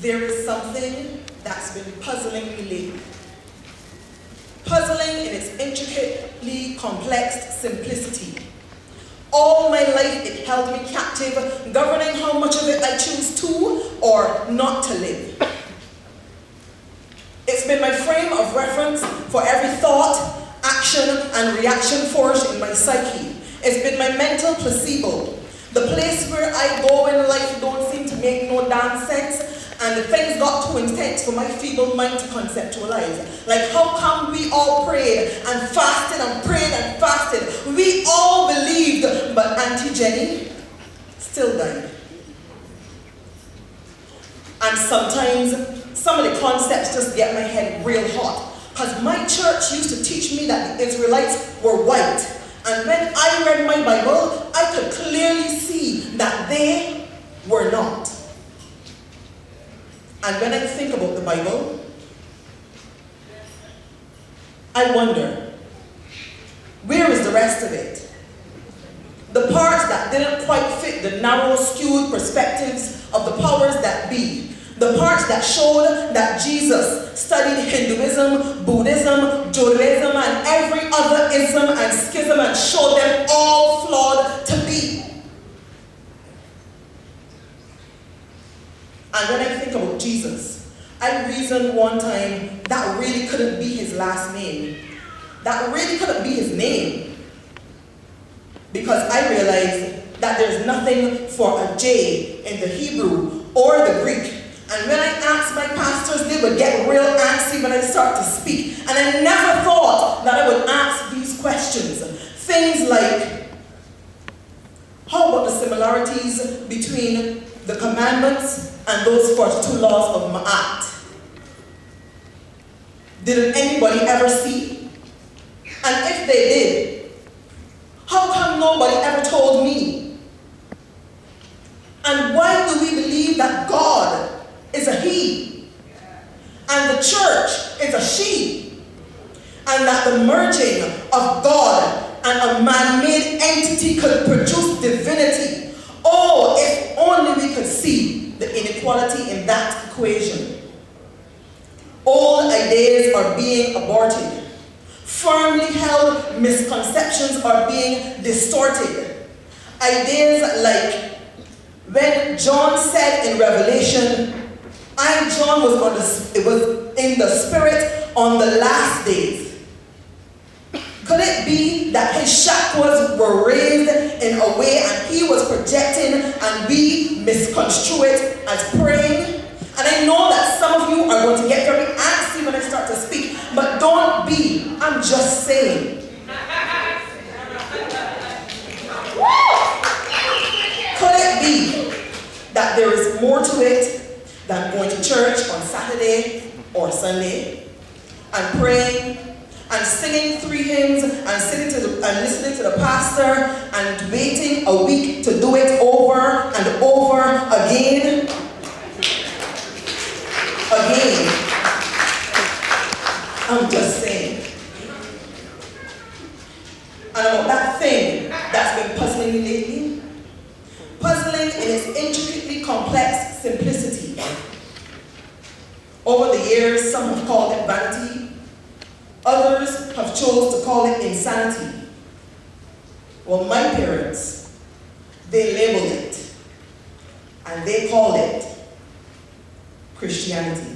There is something that's been puzzling me lately. Puzzling in its intricately complex simplicity. All my life it held me captive, governing how much of it I choose to or not to live. It's been my frame of reference for every thought, action, and reaction forged in my psyche. It's been my mental placebo, the place where I go when life don't seem to make no damn sense, and things got too intense for my feeble mind to conceptualize. Like, how come we all prayed and fasted and prayed and fasted? We all believed, but Auntie Jenny still died. And sometimes, some of the concepts just get my head real hot. Because my church used to teach me that the Israelites were white. And when I read my Bible, I could clearly see that they were not. And when I think about the Bible, I wonder, where is the rest of it? The parts that didn't quite fit the narrow, skewed perspectives of the powers that be. The parts that showed that Jesus studied Hinduism, Buddhism, Judaism, and every other ism and schism and showed them all flawed to be. And when I think about Jesus, I reasoned one time that really couldn't be his last name. That really couldn't be his name. Because I realized that there's nothing for a J in the Hebrew or the Greek. And when I asked my pastors, they would get real antsy when I start to speak. And I never thought that I would ask these questions. Things like, how about the similarities between the commandments and those 42 laws of Ma'at? Did anybody ever see? And if they did, how come nobody ever told me? And why do we believe that God is a he, and the church is a she, and that the merging of God and a man-made entity could produce divinity? Oh, if only we could see the inequality in that equation. Old ideas are being aborted. Firmly held misconceptions are being distorted. Ideas like when John said in Revelation, I, John, was in the Spirit on the last days. Could it be that his shackles were raised in a way and he was projecting and we misconstrue it as praying? And I know that some of you are going to get very antsy when I start to speak, but don't be. I'm just saying. Could it be that there is more to it than going to church on Saturday or Sunday and praying and singing 3 hymns and listening to the pastor and waiting a week to do it over and over again? I'm just saying. And about that thing that's been puzzling me lately, puzzling in its intricately complex simplicity. Over the years, some have called it vanity. Others have chosen to call it insanity. Well, my parents, they labeled it, and they call it Christianity.